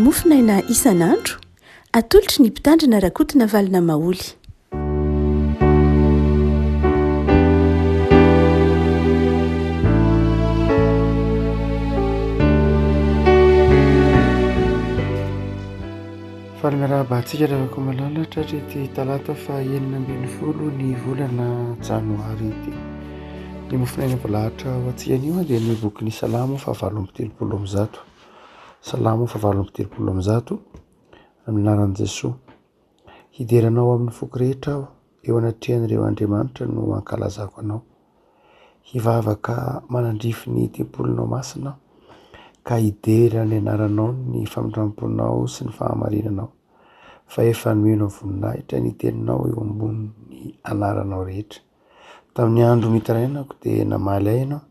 mofinaina isan'andro atolotry ny mpitandrina rakotina valina maoly. Faly miarabantsika rehefa malalatra rety talata fa 9 ny volana janoary ity. Ny mofinaina voalahatra ho antsika dia ny bokin'ny Salamo fa 7:30 Salamo fa 7:30 amin'ny anaran'i Jesosy. Hideranao amin'ny foko rehetra aho, eo anatrehan'ireo andriamanitra no ankalazako anao. Hivavaka manandrify ny tempolinao masina, ka hidera ny anaranao ny famindramponao sy ny fahamarinanao. Fa efa nomeno voninahitra ny teninao eo ambonin'ny anaranao rehetra. Tamin'ny andro mitarainako dia namaly ahy ianao,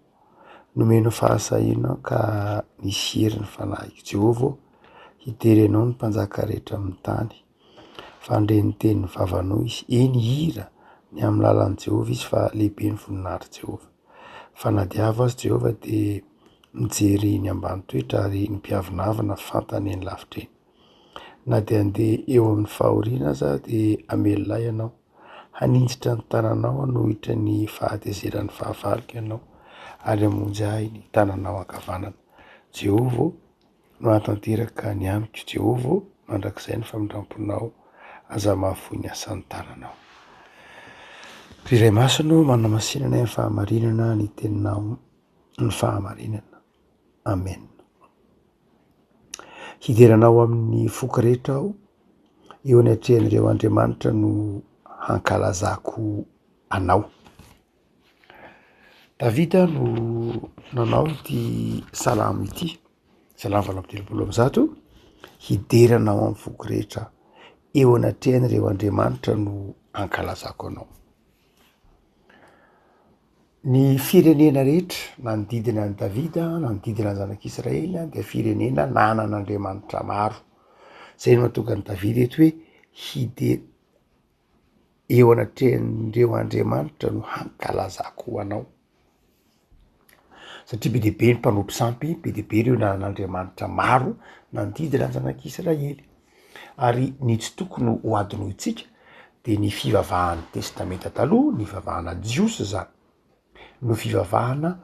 nomeno fahasahiana ka nisiry ny fanahiko. Jehovah, hidery ianao ny mpanjaka rehetra amin'ny tany. Fandre ny tenin'ny vavanao izy, eny hira ny amin'ny lalan'i Jehovah izy, fa lehibe ny voninahitry Jehovah. Fa na diavo azy Jehovah dia mijery ny ambany toetra, ary ny mpiavonavina fantany eny lavitra eny. Na dia andeha eo amin'ny fahoriana aza dia amelona ianao, haninjitra ny tananao hanohitra ny fahatezeran'ny fahavalika ianao, ary hamonjy ahy ny tananao ankavanana. Jehovah no hatanteraka ny amiko, Jehovah mandrakizay ny famindramponao, aza mahafoy ny asan'ny tananao. Riray masino manamasinana ny fahamarinana, ny teninao ny fahamarinana. Amen. Hideranao amin'ny foko rehetra aho, eo anatrehan'ireo andriamanitra no hankalazako anao. Davida no nanao ity salamo ity, Salamo 7:30. Hideranao amin'ny foko rehetra, eo anatrehan'ireo andriamanitra no hankalazako anao. Ny firenena rehetra manodidina an'i Davida, manodidina ny zanak'Israely dia firenena nanan'andriamanitra maro. Zay no mahatonga an'i Davida eto hoe eo anatrehan'ireo andriamanitra no hankalazako anao. Satria be dehibe ny mpanompo sampy, be dehibe ireo nanan'andriamanitra maro manodidina ny zanak'Israely. Ary ny tsy tokony ho adinointsika dia ny fivavahan'ny testamenta taloha, ny fivavahana jiosy zany, no fivavahana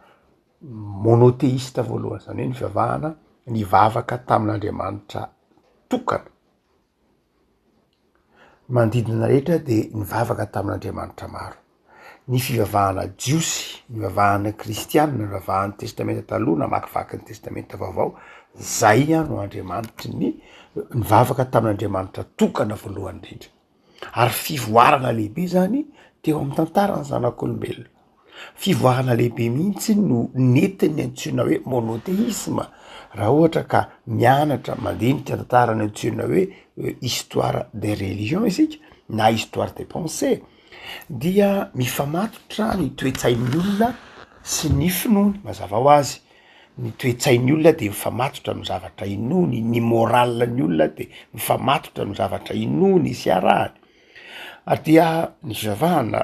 monoteista voalohany, zany hoe ny fivavahana nivavaka tamin'andriamanitra tokana. Manodidina rehetra dia nivavaka tamin'andriamanitra maro. Ny fivavahana jiosy, ny fivavahana kristianina, ny fivavahan'ny testamenta taloha namakivaky ny testamenta vaovao, zay no andriamanitry ny nivavaka tamin'andriamanitra tokana voalohany indrindra. Ary fivoarana lehibe zany teo amin'ny tantarany zanak'olombelona. Fivoarana lehibe mihitsy no nentin'ny antsoina hoe monoteisme, raha ohatra ka mianatra mandinika tantarany antsoina hoe histoire des religions isika, na histoire des pensées, dia mifamatotra ny toe-tsain'ny olona sy ny finoany. Mazava ho azy, ny toe-tsain'ny olona dia mifamatotra amin'ny zavatra inony, ny moralin'ny olona dia mifamatotra amin'ny zavatra inony sy arahany. Ary dia ny fivavahana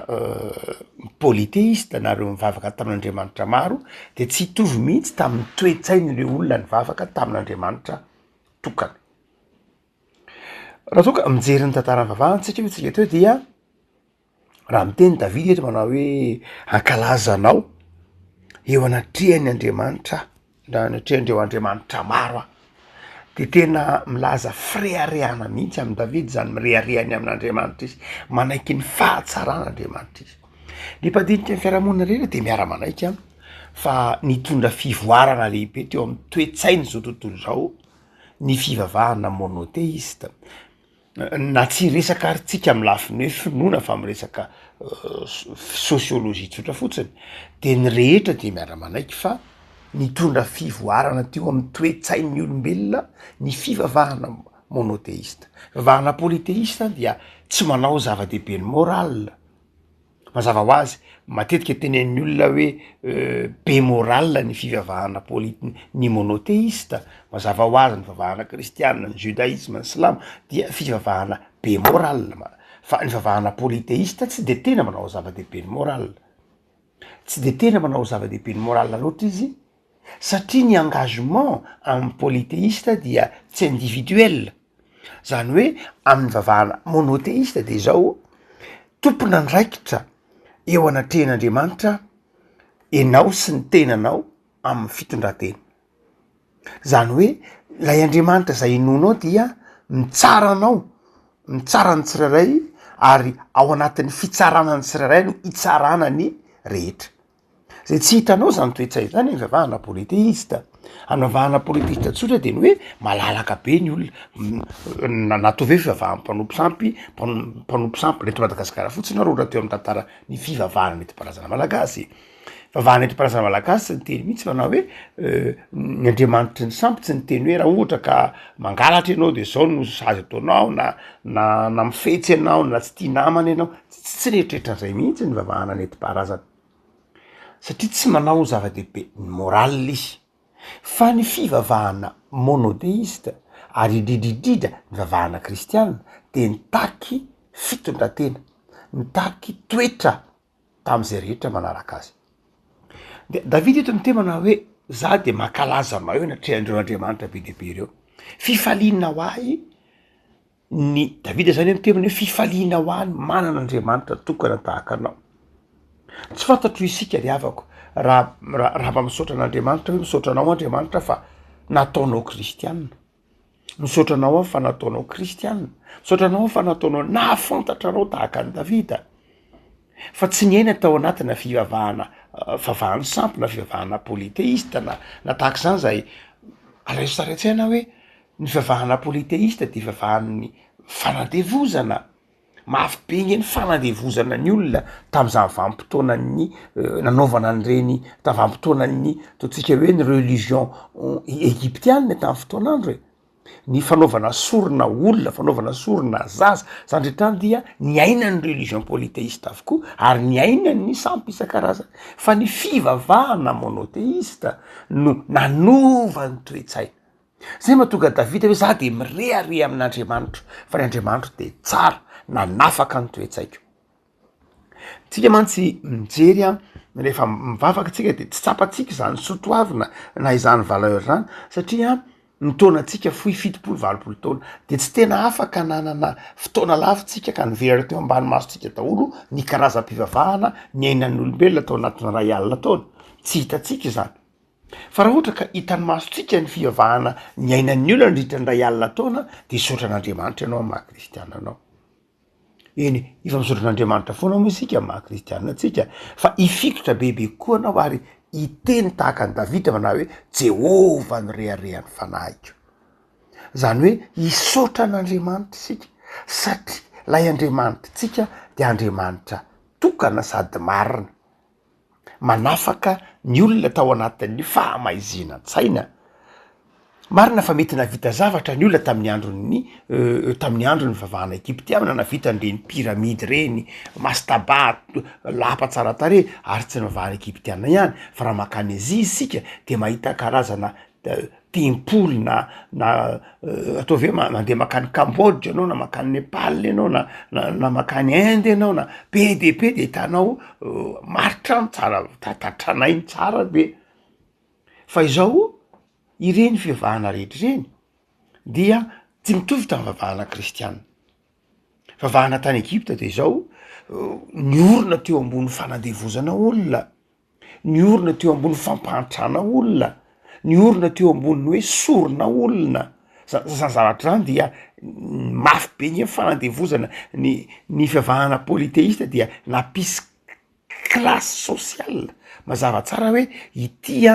polythéiste, nareo mivavaka tamin'andriamanitra maro, dia tsy hitovy mihitsy tamin'ny toe-tsain'ireo olona nivavaka tamin'andriamanitra tokana. Raha toka mijery ny tantarany vavahana satria hoe tsika teo dia raha miteny Davida eto manao hoe hankalazanao eo anatrehany Andriamanitra, anatrehan'ireo andriamanitra maro, dia tena milaza fireharehana mihitsy amin'ny Davida zany, mirehariany amin'Andriamanitra izy, manaiky ny fahatsaran'Andriamanitra izy. Ny mpadinika ny fiarahamonina rehetra dia miara-manaiky fa nitondra fivoarana lehibe teo amin'ny toe-tsainy zao tontolo zao ny fivavahana monoteista. Na tsy resaka aritsika amin'ny lafiny hoe finoana fa miresaka sosiolojia tsotra fotsiny, dia ny rehetra dia miara-manaiky fa nitondra fivoarana teo amin'ny toe-tsain'ny olombelona ny fivavahana monoteista. Fivavahana polythéiste dia tsy manao zava-dehibe ny moral. Mazava ho azy, matetika tenen'ny olona hoe be moral ny fivavahana ny monoteista. Mazava ho azy ny fivavahana kristianina, ny judaisme, ny silamo dia fivavahana be moral. Fa ny fivavahana polythéiste tsy de tena manao zava-dehibe ny moral. Tsy de tena manao zava-dehibe ny moral loatra izy, satria ny engagement amin'ny polythéiste dia tsy individuel. Zany hoe amin'ny vavahana monoteista de zao tompona ndraikitra eo anatrehan'Andriamanitra ianao sy ny tenanao amin'ny fitondratena. Zany hoe lay Andriamanitra zay inonao dia mitsara ny tsirairay ary ao anatin'ny fitsaranany tsirairay no itsarana ny rehetra. Zay tsy hitanao zany toetsay zany ny vavahana polyteista. Amin'ny vavahana polyteista tsotra de ny hoe malalaka be ny olona natao hoe fivavahana mpanompo sampy reto Madagasikara fotsiny arô raha teo amin'ny tantara ny fivavahana nentim-paharazana malagasy. Vavahana nentim-paharazana malagasy tsy ny teny mihitsy fa na hoe ny Andriamanitry ny sampy tsy ny teny hoe raha ohatra ka mangalatra ianao de zao no sazy ataonao na mifetsy ianao na tsy tia namana ianao, tsy rehetrrehetra an'izay mihitsy ny vavahana nentim-paharazana. Satria tsy manao zava-dehibe ny moral izy, fa ny fivavahana monoteista ary indrindrindrindra ny vavahana kristianina de nitaky fitondratena, nitaky toetra tam'izay rehetra manaraka azy. De Davida eto nytemana hoe za de mankalaza anao eo natrehandreo Andriamanitra be dehibe reo. Fifaliana ho ahy ny Davida zany mitemana hoe fifaliana ho ahy manana Andriamanitra tokana tahaka anao. Tsy fantatro isika ry havako raha mba misaotra an'Andriamanitra hoe misaotra anao Andriamanitra fa nataonao kristianina, misaotra anao fa nataonao kristianina, misaotra anao fa nataonao nahafantatra anao tahaka ny Davida. Fa tsy niaina tao anatina fivavahana sampy na fivavahana polyteista na tahaka zany zay alaiso saraintsaina hoe ny fivavahana polyteista de fivavahan'ny fanadevozana. Mafy be ny fanadevozana ny olona tam'izany vanim-potoanany nanaovana an'ireny vanim-potoanany totsika hoe ny religion egyptianina tamin'ny fotoanandro e. Ny fanaovana sorona olona, fanaovana sorona zaza, zany rehetrany dia ny aina ny religion polyteista avokoa ary ny aina ny sampy isan-karazany. Fa ny fivavahana monoteista no nanova ny toetsay. Zay mahatonga Davida hoe za de mirehare amin'Andriamanitra, fa ny Andriamanitra de tsara, nanafaka ny toetsaiko. Tsika mantsy mijery rehefa mivavaka tsika de tsy tsapatsika zany sotoavina na izany valeur zany satria ny taonatsika fohy 70-80 taona de tsy tena afaka nanana fotoana lavitsika ka niverina teo ambany masotsika daholo ny karazam-pivavahana ny ainan'ny olombelona tao anatin'ny ray alina taona. Tsy hitatsika zany. Fa raha ohatra ka hitan'ny masotsika ny fivavahana ny ainan'ny olona nandritra ny ray alina taona de saotra an'Andriamanitra ianao amin'ny maha-kristianina anao. Eny, ifa misaotra an'Andriamanitra foana moa isika maha-kristianina atsika, fa ifikotra bebe koa anao ary iteny tahaka ny Davida mana hoe Jehova no reharehan'ny fanahiko. Zany hoe hisaotra an'Andriamanitra isika satria lay Andriamanitra tsika de Andriamanitra tokana sady marina, manafaka ny olona tao anatin'ny fahamaizina-tsaina. Marina fa mety navita zavatra ny olona tamin'ny andron'ny vavahana Egyptiana, navita an'ireny piramidy reny, mastaba, lapa tsara tare ary tsy ny vavahana Egyptiana ihany, fa raha makany Azia isika de mahita karazana tempoly na atao hoe mandeha makany Cambodge ianao na makany Nepal ianao na makany Inde ianao na PDP de hitanao maritrano tsara, tatranainy tsara be. Fa izao ireny fivavahana rehetra ireny dia tsy mitovy tamin'ny vavahana kristianina. Vavahana tany Egypta de izao ny orona teo ambony fanadevozana olona, ny orona teo ambony fampantrana olona, ny orona teo ambony hoe sorona olona. Zany zavatra zany dia mafy be ny fanadevozana ny fivavahana polyteista dia nampisy klasy sosiala. Mazava tsara hoe ity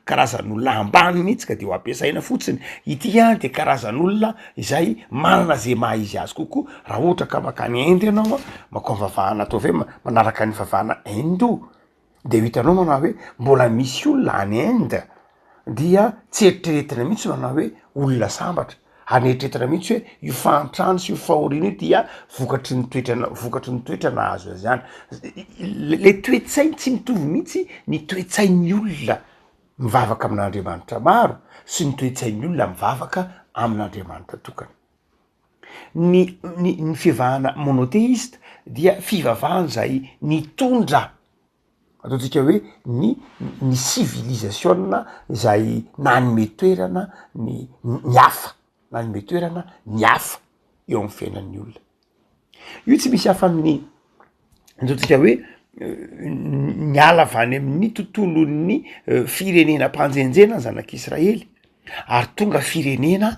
karazan'olona ambany mihitsy ka de ho ampiasaina fotsiny, ity de karazan'olona izay manana zay maha izy azy kokoa. Raha ohatra ka makany Inde ianao makao vavahana atao hoe manaraka ny vavahana hindou de hitanao manao hoe mbola misy olona any Inde dia tsy eritreretina mihitsy manao hoe olona sambatra, ary eritreretina mihitsy hoe io fahantrano sy io fahoriana io dia vokatry ny toetra nahazo azy ihany. Le toetsainy tsy mitovy mihitsy ny toetsain'ny olona mivavaka amin'Andriamanitra maro sy ny toetsain'ny olona mivavaka amin'Andriamanitra tokana. Ny fivavahana monoteista dia fivavahana zay nitondra ataontsika hoe ny civilisation zay nanome toerana ny hafa nanome toerana ny hafa eo amin'ny fiainan'ny olona. Io tsy misy hafa amin'ny antsika hoe ny ala avy any amin'ny tontolon'ny firenena mpanjenjena ny zanak'Israely ary tonga firenena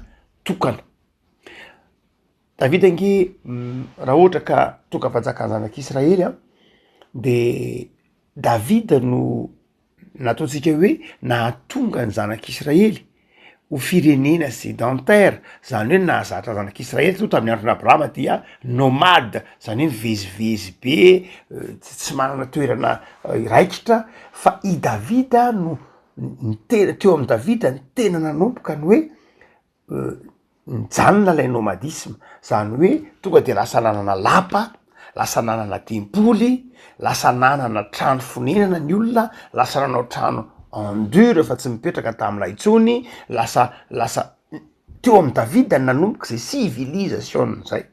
tokana. Davida nge raha ohatra ka tonga-panjakana zanak'Israely a de Davida no nataontsika hoe nahatonga ny zanak'Israely ho firenena sédentaire, zany hoe nahazatra zanak'Israely to tamin'ny andron'ny Abrahama dia nomade, zany hoe mivezivezy be, tsy manana toerana raikitra, fa i Davida no teo amin'ny Davida ny tena nanomboka ny hoe mijanona lay nomadisme, zany hoe tonga de lasa nanana lapa, lasa nanana tempoly, lasa nanana trano fonenana ny olona, lasa nanao trano endure fa tsy mipetraka tam'ilay intsony, lasa teo amin'ny Davida nanomboka zay civilisation zay.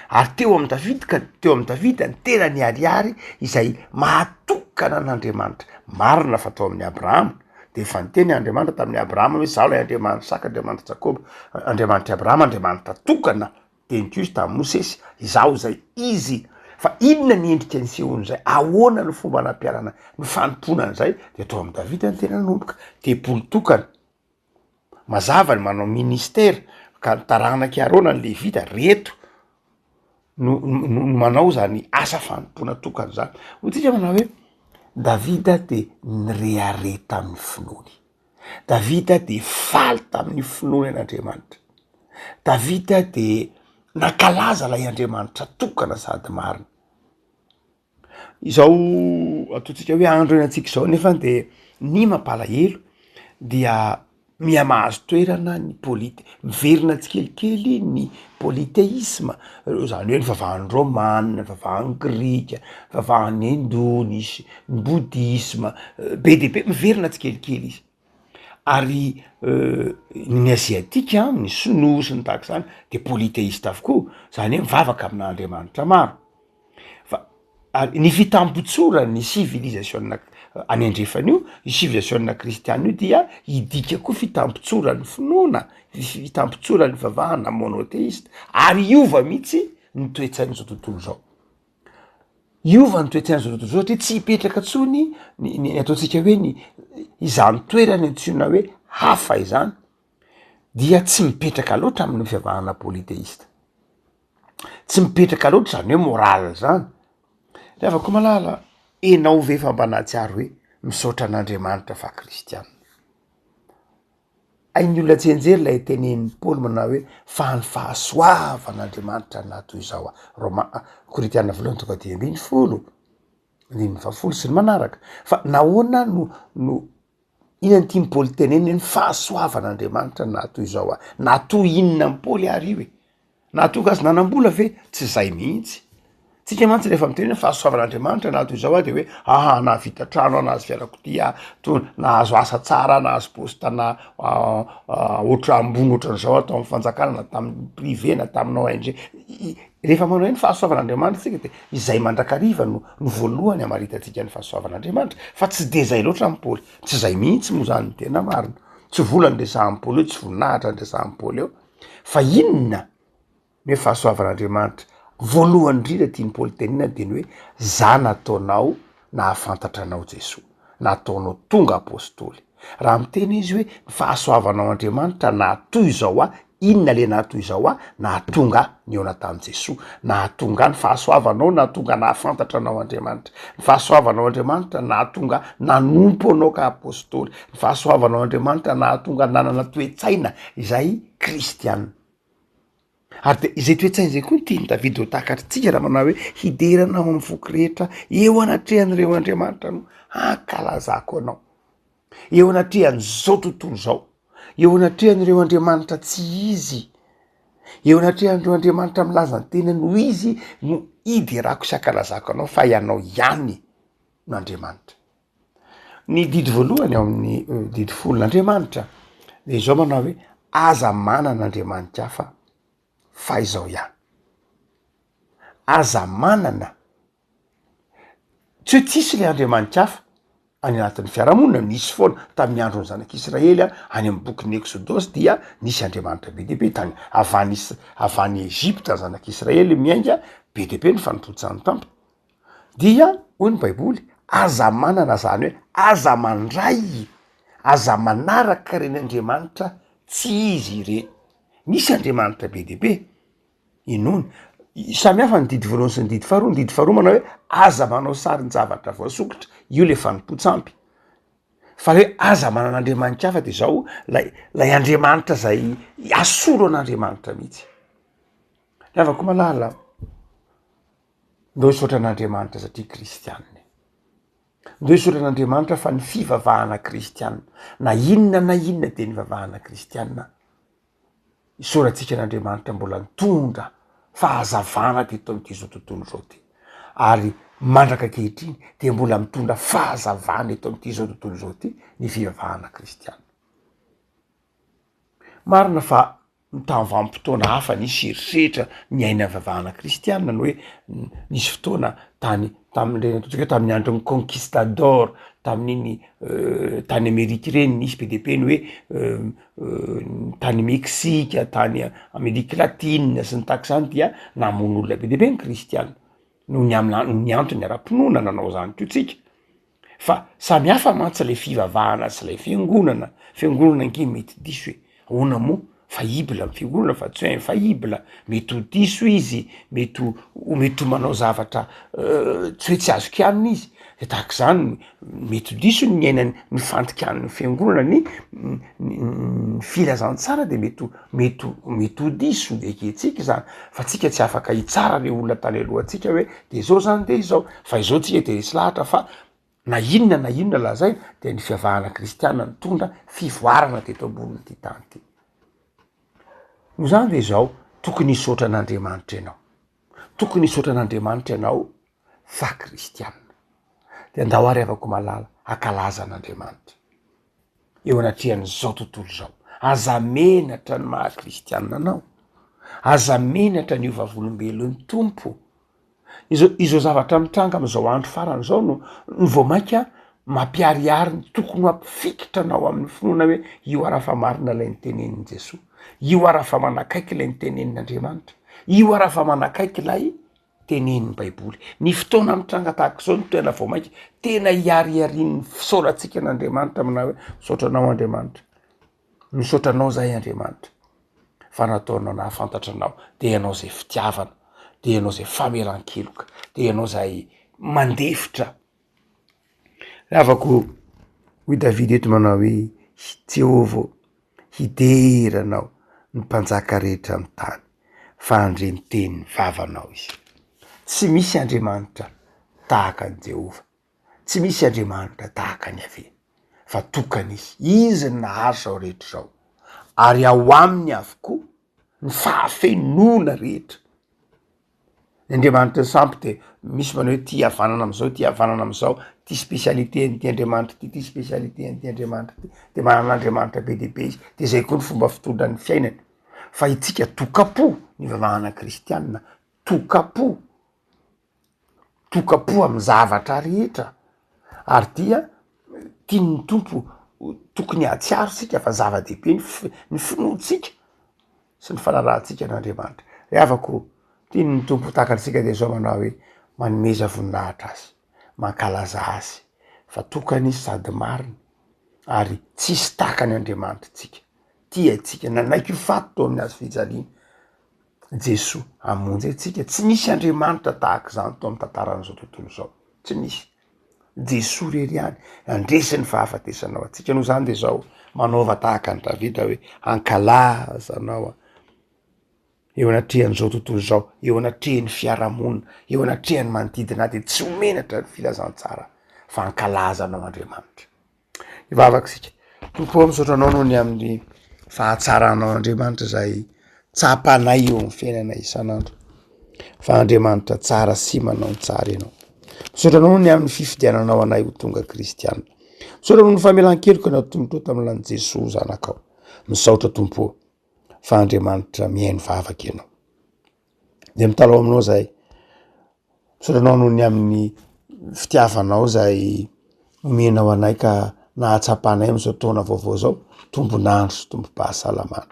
Ary teo amin'ny Davida ny tena ny ariary izay mahatokana an'Andriamanitra. Marina fa tao amin'ny Abrahama de efa niteny Andriamanitra tamin'ny Abrahama hoe zao lay Andriamanitra Isaka, Andriamanitra Jakoba, Andriamanitra Abrahama, Andriamanitra tokana teny Krisy tamin'ny Mosesy, izao zay izy. Fa inona ny endrika nisehon'zay, ahoana ny fomba nampiarana ny fanomponan'zay, de tao amin'ny Davida ny tena nanomboka tempolo tokana. Mazava ny manao ministera ka nitaranaki Arona ny Levita reto no manao zany asa fanompona tokana zany. Hotsika manao hoe Davida de nirehare tamin'ny finoany, Davida de faly tamin'ny finoany an'Andriamanitra, Davida de nankalaza lay Andriamanitra tokana sady marina. Izao ataontsika hoe andro enantsika izao nefa de ny mampalahelo dia miamahazo toerana ny miverina tsikelikely ny polythéisme, zany hoe ny vavahan'ny Romana, ny vavahan'ny Grika, ny vavahan'ny Indony, ny Bouddhisme, be de be miverina tsikelikely izy. Ary ny aziatika, ny sinoa sy ny tahaka zany de polythéiste avokoa, zany hoe mivavaka amin'Andriamanitra maro. Fa ny fitampotsora ny civilisation any andrefan'io, i civilisation kristiana io dia idika koa fitampotsora ny finoana, fitampotsora ny vavahana monothéiste, ary iova mihitsy ny toetsain'izao tontolo zao. Iova ny toetsain'izao tontolo zao satria tsy hipetraka tsony ny ataontsika hoe ny izany toerana antsoina hoe hafa izany dia tsy mipetraka loatra amin'ny fiavahana polythéiste, tsy mipetraka loatra zany hoe moral zany. Le avako malala enao ve fampanahitsihary hoe misaotra an'Andriamanitra fa kristiana. Hain'ny olona tsenjery lay tenen'ny Paoly manao hoe fa ny fahasoavan'Andriamanitra natoy izao Koritiana voalohany tonga dimy ambin'ny folo, andininy fafolo sy ny manaraka. Fa nahoana no inona ny tiany Paoly teneny ny fahasoavan'Andriamanitra natoy izao natoy inona amin'ny Paoly ary io e? Natoy gasy nanam-bola ve? Tsy zay mihitsy. Tsika mantsy rehefa miteny fahasoavan'Andriamanitra natoy izao de hoe nahavita trano, nahazo fiarakodia, nahazo asa tsara, nahazo posta na oatra ambony ohatran'izao atao amin'ny fanjakana, na tamin'ny privé na taminao ONG. Rehefa manao hoe ny fahasoavan'Andriamanitra tsika de izay mandrakariva no voalohany amaritantsika ny fahasoavan'Andriamanitra, fa tsy de zay loatra amin'ny Paoly, tsy zay mihitsy moa zany tena marina. Tsy volany resahan'ny Paoly eo, tsy voninahitra ny resahan'ny Paoly eo, fa inona ny fahasoavan'Andriamanitra voalohany indrindra tiany Paoly tenena de ny hoe za nataonao nahafantatra anao Jesosy, nataonao tonga apôstôly. Raha miteny izy hoe fahasoavanao Andriamanitra nahatoy izao inona le nahatoy izao nahatonga niona tamin'i Jesosy, nahatonga ny fahasoavanao, nahatonga nahafantatra anao Andriamanitra, ny fahasoavanao Andriamanitra nahatonga nanompo anao ka apôstôly, ny fahasoavanao Andriamanitra nahatonga nanana toetsaina izay kristiana. Ary de izay toetsaina izay koa tiany Davida ho takatritsika raha manao hoe hideranao amin'ny voky rehetra eo anatrehan'ireo Andriamanitra no hankalazako anao, eo anatrehan'izao tontolo zao, eo anatrehan'ireo Andriamanitra tsy izy, eo anatrehan'ireo Andriamanitra milaza ny tena no izy no iderako sy hankalazako anao fa ianao ihany no Andriamanitra. Ny didy voalohany ao amin'ny didy folon'Andriamanitra de izao manao hoe aza manana Andriamanitra hafa fa izao ihany. Aza manana, tsy hoe tsisy le Andriamanitra hafa, any anatin'ny fiarahamonina misy foana tamin'ny androny zanak'Israely any amin'ny bokin'ny Exodosy dia nisy Andriamanitra be deaibe tany avany Egypta zanak'Israely miainga be deaibe ny fanompotsany tampo dia hoy ny baiboly aza manana zany hoe aza mandray aza manaraka reny Andriamanitra tsy izy ireny misy Andriamanitra be deaibe inony samy hafa ny didy voalohany sy ny didy faharoa, ny didy faharoa manao hoe aza manao sary ny zavatra voasokotra io le fanompontsampy fa hoe aza manan'Andriamanitra hafa de zao lay Andriamanitra zay asolo an'Andriamanitra mihitsy ny avako malala ndao hisaotra an'Andriamanitra satria kristianina ndao hisaotra an'Andriamanitra fa ny fivavahana kristianina na inona de ny vavahana kristianina isaorantsika an'Andriamanitra mbola nitondra fahazavana teto am'ty zao tontolo zao ty ary mandraka ankehitriny de mbola mitondra fahazavana eto am'ty zao tontolo zao ty ny fivavahana kristianina marina fa mitavampotoana hafa nisy eritreritra miaina vavahana kristianina no hoe nisy fotoana tamin'ny andron'ny conquistador tamin'iny tany Amerika reny nisy be deaibe ny hoe tany Meksika tany Amerika Latine sy ny takzany dia namono olona be deaibe ny kristianina no ny antony ara-pinoana nanao zany to tsika fa samy hafa mantsy le fivavahana sy le fiangonana ange mety diso hoe ahoana moa fa ibla ny fiangonana fa tsy hoe fa ibla mety ho diso izy mety ho manao zavatra tsy hoe tsy azo kianina izy de tahaka zany mety ho diso ny ainany ny fantikan'ny fiangonana ny filazantsara de mety ho diso de ketsika zany fa tsika tsy afaka hitsara le olona tany alohantsika hoe de zao zany de izao fa izao tsika de resy lahatra fa na inona lazay de ny fiavahana kristianina mitondra fivoarana teto amboniny ty tany ty no zany de zao tokony hisaotra an'Andriamanitra ianao fa kristianina de andao ary avako malala akalaza an'Andriamanitra eo anatrehan'izao tontolo zao aza menatra ny maha kristianina anao aza menatra ny ovavolombelon'ny tompo izao zavatra mitranga am'izao andro farany zao no voamaika mampiariary ny tokony ampifikitra anao amin'ny finoana hoe io arafa marina lay nytenenin'i Jesosy io arafa manakaiky lay nytenenin'Andriamanitra io arafa manakaiky lay tenenin'ny baiboly ny fotoana mitranga tahaka zao ny toena voamaika tena hiariarian'ny fisaorantsika an'Andriamanitra amina hoe misaotranao Andriamanitra misaotranao zay Andriamanitra fa nataonao nahafantatra anao de ianao zay fitiavana de ianao zay famelan-keloka de ianao zay mandefitra avako hoy Davidy eto manao hoe Jehovah hideranao ny mpanjaka rehetra amin'ny tany fa andremi-tenin'ny vavanao izy tsy misy Andriamanitra tahaka ny Jehovah tsy misy Andriamanitra tahaka ny Ave fa tokany izy nahazo zao rehetra zao ary ao aminy avokoa ny fahafenona rehetra ny Andriamanitra sampy de misy manao hoe ty havanana am'izao ty spécialité n'ty Andriamanitra ty spécialité n'ty Andriamanitra ty de manan'Andriamanitra be deaibe izy de zay koa ny fomba fitondran'ny fiainany fa itsika tokapo ny vavahana kristianina tokapo amin'ny zavatra rehetra ary dia tiany tompo tokony atsiaro sika fa zava-dehibe ny finoatsika sy ny fanarahantsika n'Andriamanitra avako tiany tompo takantsika de zao manao hoe manomeza voninahitra azy mankalaza azy fa tokany izy sady marina ary tsisy takany Andriamanitra tsika tia tsika nanaiky faty tao amin'ny azy fijaliana Jesosy amonjy atsika tsy misy Andriamanitra tahaka zany tao amin'ny tantaran'izao tontolo zao tsy misy Jesosy rery ihany andresiny fahafatesanao atsika noho zany de zao manaova tahaka ny Davida hoe ankalaza anao eo anatrehan'izao tontolo zao eo anatrehan'ny fiarahamonina eo anatrehan'ny manodidina de tsy homenatra ny filazantsara fa ankalaza anao Andriamanitra ivavaka sika tompo misaotranao noho ny amin'ny fahatsaranao Andriamanitra zay tsapanay eo amin'ny fiainana isan'andro fa Andriamanitra tsara sy manao ny tsara ianao misaotranao ny amin'ny fifidiananao anay ho tonga kristianina misaotranao ny famelan-keloka anao tompo tamin'ilany Jesosy zanakao misaotra tompo fa Andriamanitra mihaino vavaka ianao de mitalao aminao zay misaotranao noho ny amin'ny fitiavanao zay omenao anay ka nahatsapanay am'izao taona vaovao zao tombonandro sy tombo-pahasalamana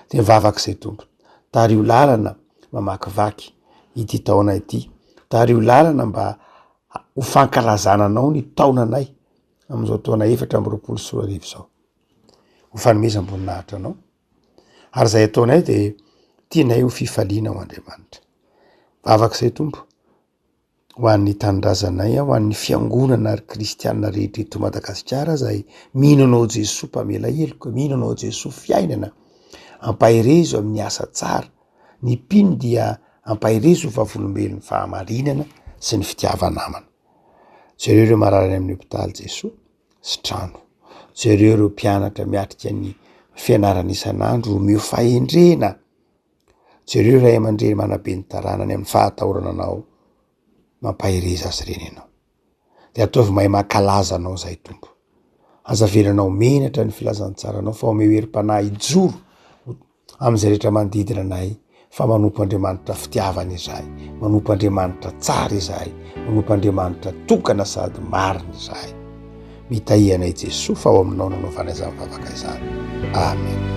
de mivavaka izay tompo tary io lalana mamakivaky ity taona ity tary io lalana mba ho fankalazananao ny taonanay am'izao taona 2024 zao ho fanomezam-boninahitra anao ary zay ataonay de tianay ho fifaliana ho Andriamanitra vavaka izay tompo ho an'ny tanindrazanay ho an'ny fiangonana ary kristianina rehetra eto Madagasikara zay mino anao Jesoa mpamela heloka mino anao Jesoa fiainana ampahirezo amin'ny asa tsara ny mpino dia ampahirezo ho vavolombelon'ny fahamarinana sy ny fitiavanamana jereo ireo marary amin'ny hopitaly Jesoa sy trano jereo ireo mpianatra miatrika ny fianarana isan'andro mio fahendrena jereo ray aman-dreny manabe ny taranany amin'ny fahatahorana anao mampahireza azy reny ianao de ataovy mahay mankalaza anao zay tompo azavelanao menatra ny filazantsaranao fa ome herim-panahy ijoro am'izay rehetra manodidina anay fa manompo Andriamanitra fitiavana izahay manompo Andriamanitra tsara izahay manompo Andriamanitra tokana sady marina izahay mitahianay Jesoa fa ao aminao nanaovana izany vavaka izany amen